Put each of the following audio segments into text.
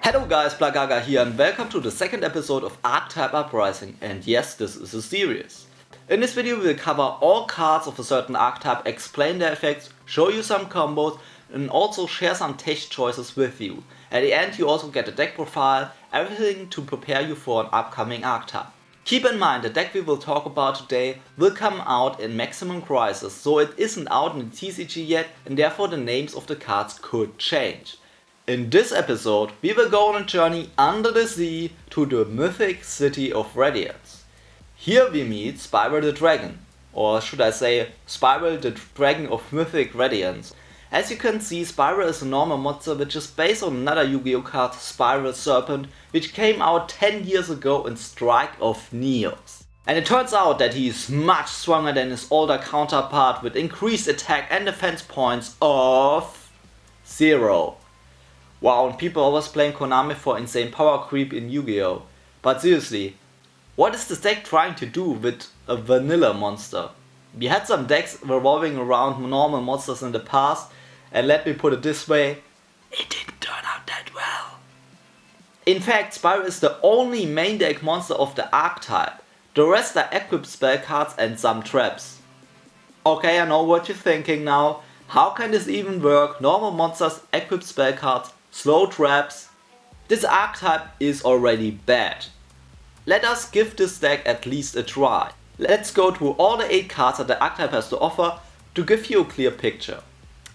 Hello guys, Plagaga here and welcome to the second episode of Archetype Up-Rising, and yes, this is a series. In this video we will cover all cards of a certain archetype, explain their effects, show you some combos and also share some test choices with you. At the end you also get a deck profile, everything to prepare you for an upcoming archetype. Keep in mind the deck we will talk about today will come out in Maximum Crisis, so it isn't out in the TCG yet and therefore the names of the cards could change. In this episode, we will go on a journey under the sea to the mythic city of Radiance. Here we meet Spiral the Dragon, or should I say Spiral the Dragon of Mythic Radiance. As you can see, Spiral is a normal monster which is based on another Yu-Gi-Oh card, Spiral Serpent, which came out 10 years ago in Strike of Neos. And it turns out that he is much stronger than his older counterpart with increased attack and defense points of 0. Wow, and people always blame Konami for insane power creep in Yu-Gi-Oh! But seriously, what is this deck trying to do with a vanilla monster? We had some decks revolving around normal monsters in the past, and let me put it this way, it didn't turn out that well. In fact, Spiral is the only main deck monster of the archetype. The rest are equipped spell cards and some traps. Okay, I know what you're thinking now. How can this even work? Normal monsters, equipped spell cards, slow traps. This archetype is already bad. Let us give this deck at least a try. Let's go through all the 8 cards that the archetype has to offer to give you a clear picture.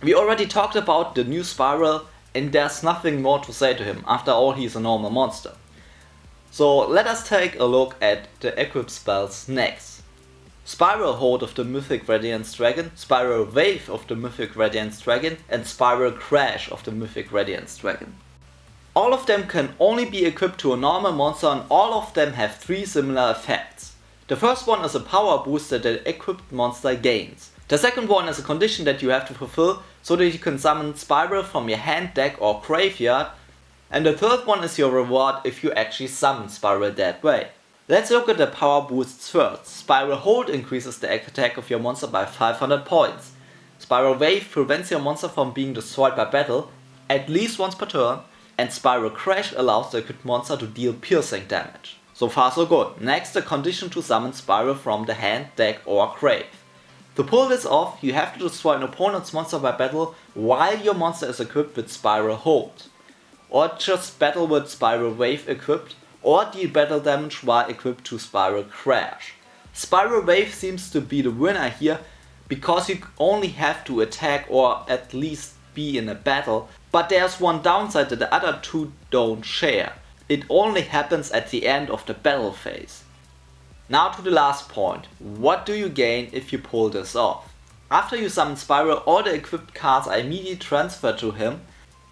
We already talked about the new Spiral and there's nothing more to say to him, after all he's a normal monster. So let us take a look at the equipped spells next. Spiral Hold of the Mythic Radiance Dragon, Spiral Wave of the Mythic Radiance Dragon and Spiral Crash of the Mythic Radiance Dragon. All of them can only be equipped to a normal monster and all of them have 3 similar effects. The first one is a power boost that the equipped monster gains. The second one is a condition that you have to fulfill so that you can summon Spiral from your hand, deck or graveyard. And the third one is your reward if you actually summon Spiral that way. Let's look at the power boosts first. Spiral Hold increases the attack of your monster by 500 points. Spiral Wave prevents your monster from being destroyed by battle at least once per turn. And Spiral Crash allows the equipped monster to deal piercing damage. So far so good. Next, the condition to summon Spiral from the hand, deck or grave. To pull this off, you have to destroy an opponent's monster by battle while your monster is equipped with Spiral Hold. Or just battle with Spiral Wave equipped, or deal battle damage while equipped to Spiral Crash. Spiral Wave seems to be the winner here because you only have to attack or at least be in a battle, but there's one downside that the other 2 don't share. It only happens at the end of the battle phase. Now to the last point, what do you gain if you pull this off? After you summon Spiral, all the equipped cards are immediately transferred to him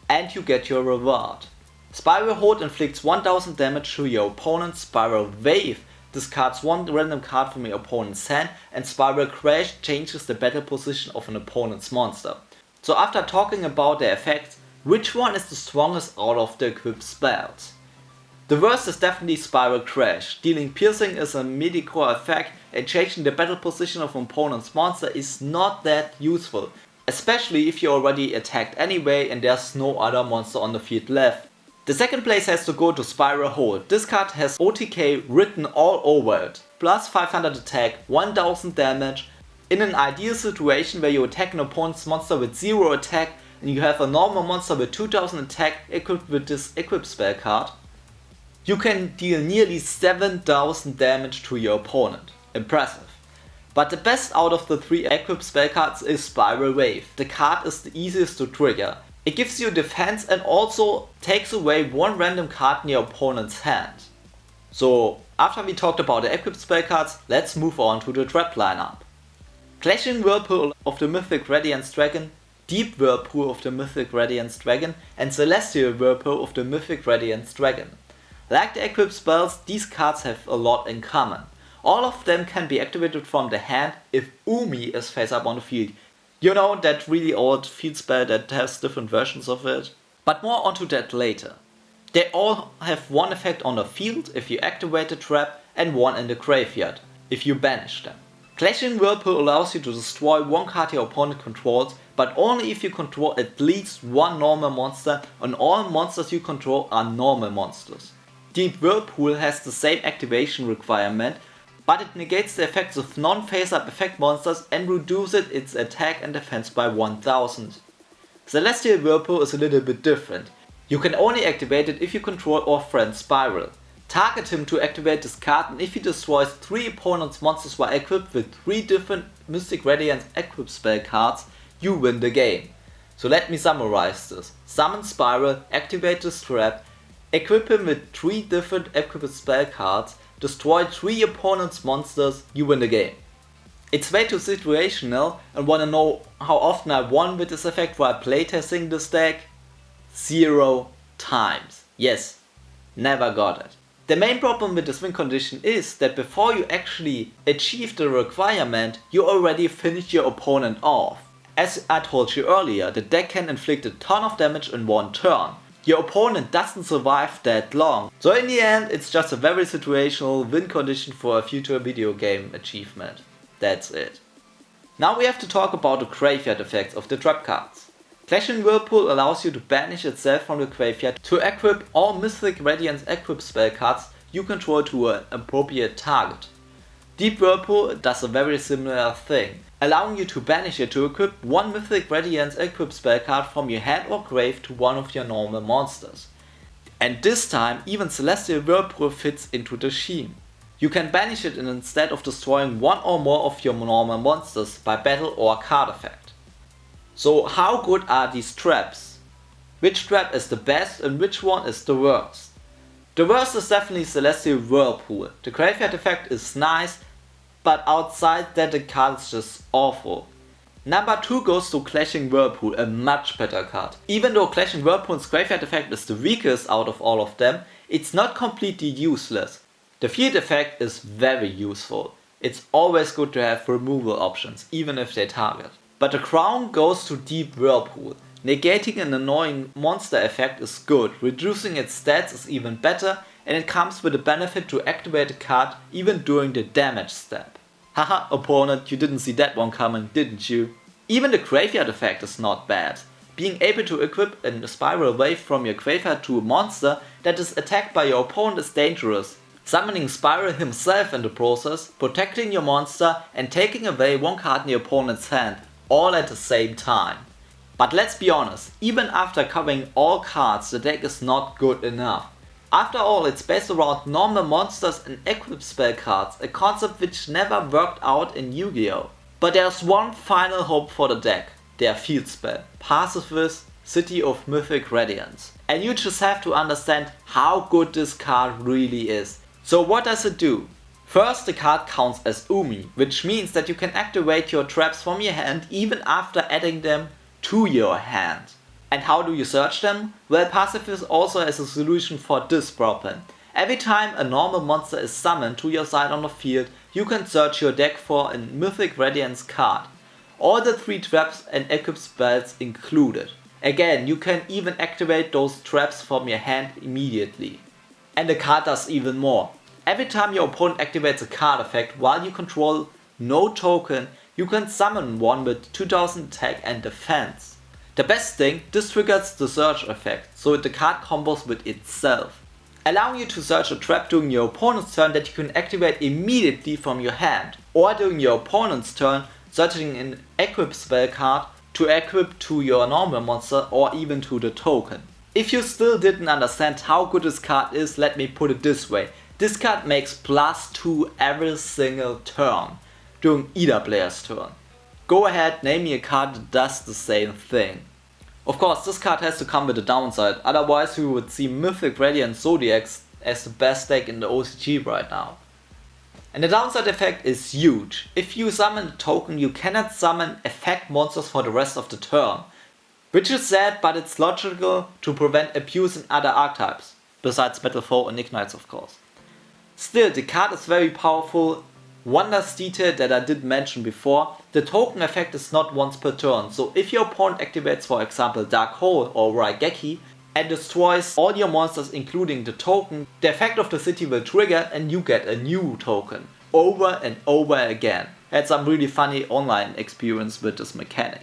and you get your reward. Spiral Hold inflicts 1000 damage to your opponent's Spiral Wave, discards 1 random card from your opponent's hand, and Spiral Crash changes the battle position of an opponent's monster. So after talking about their effects, which one is the strongest out of the equipped spells? The worst is definitely Spiral Crash. Dealing piercing is a mediocre effect and changing the battle position of an opponent's monster is not that useful, especially if you already attacked anyway and there's no other monster on the field left. The second place has to go to Spiral Hold. This card has OTK written all over it. Plus 500 attack, 1000 damage. In an ideal situation where you attack an opponent's monster with 0 attack and you have a normal monster with 2000 attack equipped with this equipped spell card, you can deal nearly 7000 damage to your opponent. Impressive. But the best out of the 3 equipped spell cards is Spiral Wave. The card is the easiest to trigger. It gives you defense and also takes away 1 random card in your opponent's hand. So after we talked about the equipped spell cards, let's move on to the trap lineup. Clashing Whirlpool of the Mythic Radiance Dragon, Deep Whirlpool of the Mythic Radiance Dragon and Celestial Whirlpool of the Mythic Radiance Dragon. Like the equipped spells, these cards have a lot in common. All of them can be activated from the hand if Umi is face up on the field. You know, that really old field spell that has different versions of it. But more onto that later. They all have 1 effect on the field if you activate the trap and 1 in the graveyard if you banish them. Clashing Whirlpool allows you to destroy 1 card your opponent controls but only if you control at least one normal monster and all monsters you control are normal monsters. Deep Whirlpool has the same activation requirement, but it negates the effects of non-face-up effect monsters and reduces its attack and defense by 1000. Celestial Whirlpool is a little bit different. You can only activate it if you control our friend Spiral. Target him to activate this card, and if he destroys 3 opponent's monsters while equipped with 3 different Mythic Radiance equip spell cards, you win the game. So let me summarize this. Summon Spiral, activate this trap, equip him with 3 different equipped spell cards, destroy 3 opponent's monsters, you win the game. It's way too situational, and wanna know how often I won with this effect while playtesting this deck? 0 times. Yes, never got it. The main problem with this win condition is that before you actually achieve the requirement, you already finish your opponent off. As I told you earlier, the deck can inflict a ton of damage in one turn. Your opponent doesn't survive that long. So in the end, it's just a very situational win condition for a future video game achievement. That's it. Now we have to talk about the graveyard effects of the trap cards. Clashing Whirlpool allows you to banish itself from the graveyard to equip all Mythic Radiance equip spell cards you control to an appropriate target. Deep Whirlpool does a very similar thing, allowing you to banish it to equip one Mythic Radiance equip spell card from your hand or grave to one of your normal monsters. And this time even Celestial Whirlpool fits into the scheme. You can banish it instead of destroying one or more of your normal monsters by battle or card effect. So how good are these traps? Which trap is the best and which one is the worst? The worst is definitely Celestial Whirlpool. The graveyard effect is nice, but outside that the card is just awful. Number 2 goes to Clashing Whirlpool, a much better card. Even though Clashing Whirlpool's graveyard effect is the weakest out of all of them, it's not completely useless. The field effect is very useful. It's always good to have removal options, even if they target. But the crown goes to Deep Whirlpool. Negating an annoying monster effect is good, reducing its stats is even better, and it comes with the benefit to activate a card even during the damage step. Haha, opponent, you didn't see that one coming, didn't you? Even the graveyard effect is not bad. Being able to equip a spiral wave from your graveyard to a monster that is attacked by your opponent is dangerous. Summoning Spiral himself in the process, protecting your monster and taking away one card in your opponent's hand, all at the same time. But let's be honest, even after covering all cards, the deck is not good enough. After all, it's based around normal monsters and equip spell cards, a concept which never worked out in Yu-Gi-Oh! But there's one final hope for the deck, their field spell, Pacifist, City of Mythic Radiance. And you just have to understand how good this card really is. So what does it do? First, the card counts as Umi, which means that you can activate your traps from your hand even after adding them to your hand. And how do you search them? Well, Pacifist also has a solution for this problem. Every time a normal monster is summoned to your side on the field, you can search your deck for a Mythic Radiance card. All the 3 traps and equip spells included. Again, you can even activate those traps from your hand immediately. And the card does even more. Every time your opponent activates a card effect while you control no token, you can summon one with 2000 attack and defense. The best thing, this triggers the search effect, so the card combos with itself, allowing you to search a trap during your opponent's turn that you can activate immediately from your hand, or during your opponent's turn, searching an equip spell card to equip to your normal monster or even to the token. If you still didn't understand how good this card is, let me put it this way. This card makes +2 every single turn, during either player's turn. Go ahead, name me a card that does the same thing. Of course, this card has to come with a downside, otherwise we would see Mythic Radiance Zodiacs as the best deck in the OCG right now. And the downside effect is huge. If you summon a token, you cannot summon effect monsters for the rest of the turn. Which is sad, but it's logical to prevent abuse in other archetypes, besides Battle Foe and Ignites of course. Still, the card is very powerful. One last detail that I did mention before, the token effect is not once per turn, so if your opponent activates for example Dark Hole or Raigeki and destroys all your monsters including the token, the effect of the city will trigger and you get a new token, over and over again. I had some really funny online experience with this mechanic.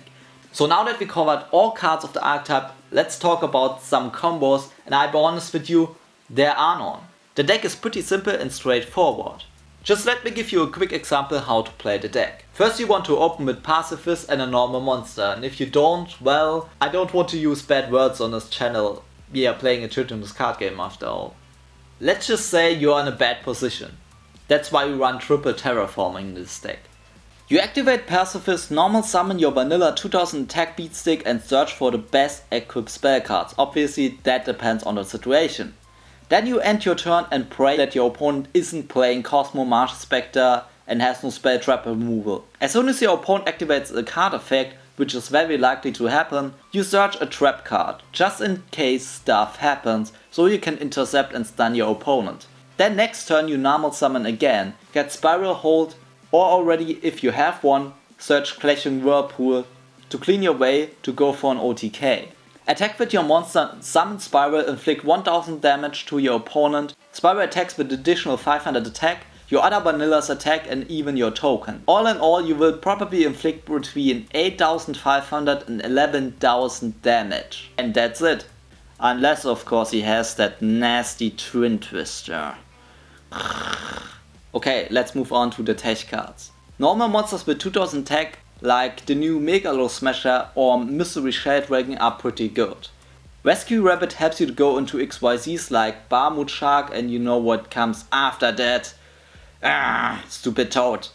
So now that we covered all cards of the archetype, let's talk about some combos, and I'll be honest with you, there are none. The deck is pretty simple and straightforward. Just let me give you a quick example how to play the deck. First you want to open with pacifist and a normal monster, and if you don't, well, I don't want to use bad words on this channel. We are playing a children's card game after all. Let's just say you are in a bad position. That's why we run triple terraforming in this deck. You activate Pacifist, normal summon your vanilla 2000 attack beatstick and search for the best equipped spell cards. Obviously that depends on the situation. Then you end your turn and pray that your opponent isn't playing Cosmo Martial Spectre and has no spell trap removal. As soon as your opponent activates a card effect, which is very likely to happen, you search a trap card, just in case stuff happens, so you can intercept and stun your opponent. Then next turn you normal summon again, get Spiral Hold, or already if you have one, search Clashing Whirlpool to clean your way to go for an OTK. Attack with your monster, summon Spiral, inflict 1000 damage to your opponent, Spiral attacks with additional 500 attack, your other vanillas attack and even your token. All in all you will probably inflict between 8500 and 11,000 damage. And that's it. Unless of course he has that nasty Twin Twister. Okay, let's move on to the tech cards. Normal monsters with 2000 attack, like the new Megalo Smasher or Mystery Shelldragon, are pretty good. Rescue Rabbit helps you to go into XYZs like Barmut Shark, and you know what comes after that. Stupid Toad.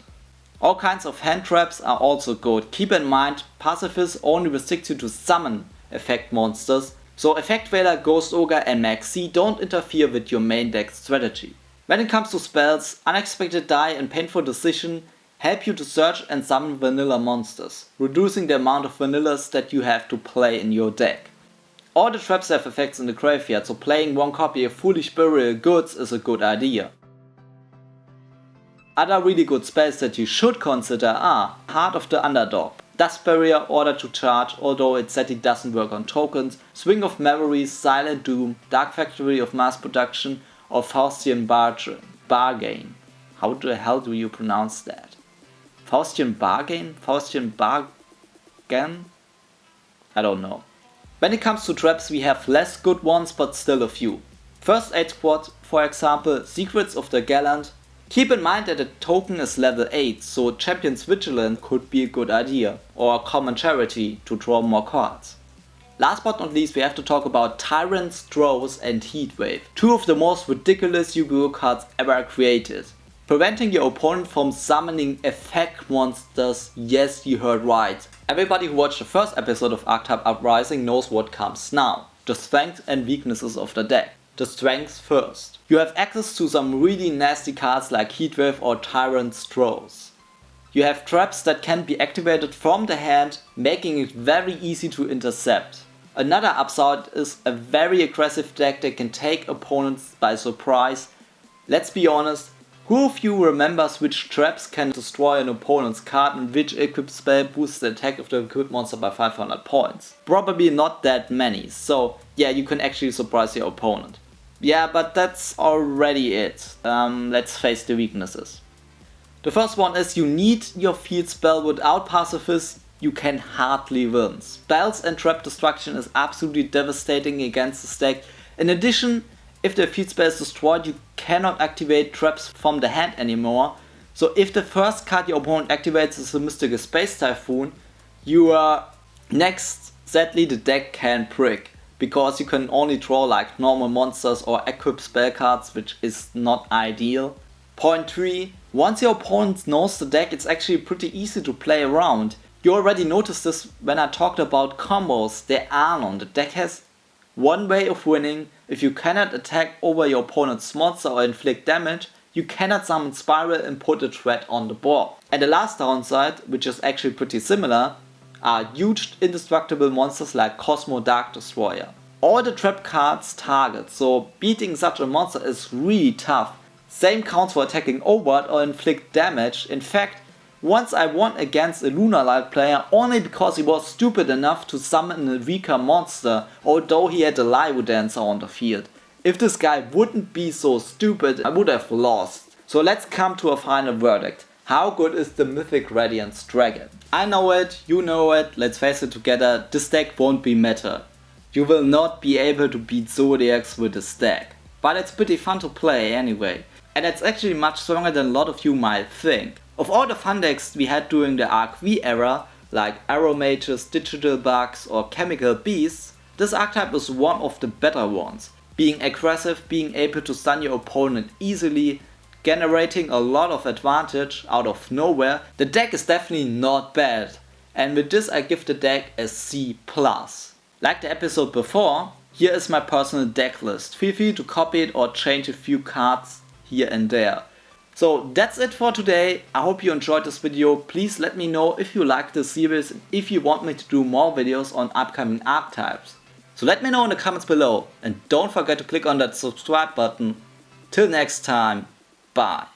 All kinds of hand traps are also good. Keep in mind, Pacifist only restricts you to summon effect monsters, so Effect Veiler, Ghost Ogre and Max C don't interfere with your main deck strategy. When it comes to spells, Unexpected Die and Painful Decision help you to search and summon vanilla monsters, reducing the amount of vanillas that you have to play in your deck. All the traps have effects in the graveyard, so playing one copy of Foolish Burial Goods is a good idea. Other really good spells that you should consider are Heart of the Underdog, Dust Barrier, Order to Charge, although its setting doesn't work on tokens, Swing of Memories, Silent Doom, Dark Factory of Mass Production, or Faustian Bargain. How the hell do you pronounce that? Faustian Bargain? Faustian Bargain? I don't know. When it comes to traps we have less good ones but still a few. First Aid Squad, for example, Secrets of the Gallant. Keep in mind that the token is level 8, so Champion's Vigilance could be a good idea, or Common Charity to draw more cards. Last but not least we have to talk about Tyrant, Strohs and Heatwave, two of the most ridiculous Yu-Gi-Oh cards ever created. Preventing your opponent from summoning effect monsters, yes you heard right. Everybody who watched the first episode of Archetype Up-Rising knows what comes now. The strengths and weaknesses of the deck. The strengths first. You have access to some really nasty cards like Heatwave or Tyrant Strohs. You have traps that can be activated from the hand, making it very easy to intercept. Another upside is a very aggressive deck that can take opponents by surprise. Let's be honest, who of you remembers which traps can destroy an opponent's card and which equipped spell boosts the attack of the equipped monster by 500 points? Probably not that many, so yeah, you can actually surprise your opponent. Yeah, but that's already it. Let's face the weaknesses. The first one is you need your field spell. Without Pacifist you can hardly win. Spells and trap destruction is absolutely devastating against this deck. In addition, if the field spell is destroyed you cannot activate traps from the hand anymore. So if the first card your opponent activates is a Mystical Space Typhoon, you are next. Sadly the deck can brick, because you can only draw like normal monsters or equipped spell cards, which is not ideal. Point 3. Once your opponent knows the deck, it's actually pretty easy to play around. You already noticed this when I talked about combos. There are none. The deck has one way of winning. If you cannot attack over your opponent's monster or inflict damage, you cannot summon Spiral and put a threat on the board. And the last downside, which is actually pretty similar, are huge indestructible monsters like Cosmo Dark Destroyer. All the trap cards target, so beating such a monster is really tough. Same counts for attacking overt or inflict damage. In fact, once I won against a Lunar Light player only because he was stupid enough to summon a weaker monster, although he had a Lyro Dancer on the field. If this guy wouldn't be so stupid, I would have lost. So let's come to a final verdict. How good is the Mythic Radiance dragon? I know it, you know it, let's face it together, this deck won't be meta. You will not be able to beat Zodiacs with this deck. But it's pretty fun to play anyway. And it's actually much stronger than a lot of you might think. Of all the fun decks we had during the Arc V era, like Arrow Mages, Digital Bugs or Chemical Beasts, this archetype is one of the better ones. Being aggressive, being able to stun your opponent easily, generating a lot of advantage out of nowhere, the deck is definitely not bad. And with this I give the deck a C+. Like the episode before, here is my personal deck list. Feel free to copy it or change a few cards here and there. So that's it for today. I hope you enjoyed this video. Please let me know if you like this series and if you want me to do more videos on upcoming archetypes. So let me know in the comments below and don't forget to click on that subscribe button. Till next time, bye.